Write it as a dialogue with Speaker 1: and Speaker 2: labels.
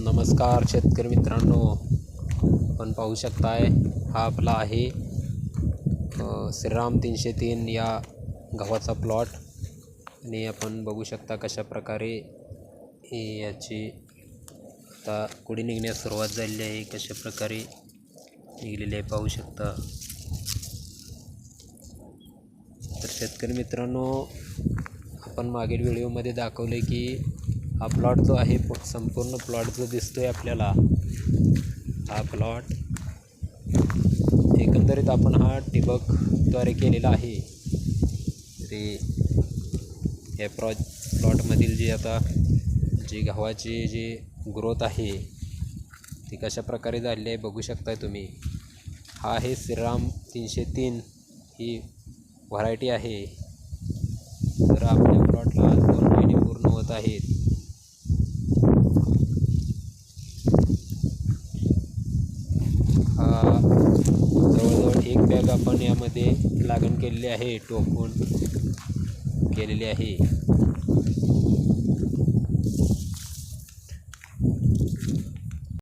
Speaker 1: नमस्कार शेतकरी मित्रांनो, आपण पाहू शकताय हा आपला आहे श्रीराम 303 या गव्हाचा प्लॉट. आणि आपण बघू शकता कशा प्रकारे याची आता कुडी निघण्यास सुरुवात झालेली आहे. कशा प्रकारे निघलेले आहे पाहू शकता. तर शेतकरी मित्रांनो, आपण मागील व्हिडिओमध्ये दाखवले की हा प्लॉट जो आहे संपूर्ण प्लॉट जो दिसतोय आपल्याला, हा प्लॉट एकंदरीत आपण हा ठिबकद्वारे केलेला आहे. तरी या प्लॉटमधील जी आता जी गव्हाची जी ग्रोथ आहे ती कशा प्रकारे झालेली आहे बघू शकताय तुम्ही. हा आहे श्रीराम 303 ही व्हरायटी आहे. तर आपल्या प्लॉटला 2 महिने पूर्ण होत आहेत. जवळजवळ 1 बॅग आपण यामध्ये लागण केलेली आहे, टोकून केलेली आहे.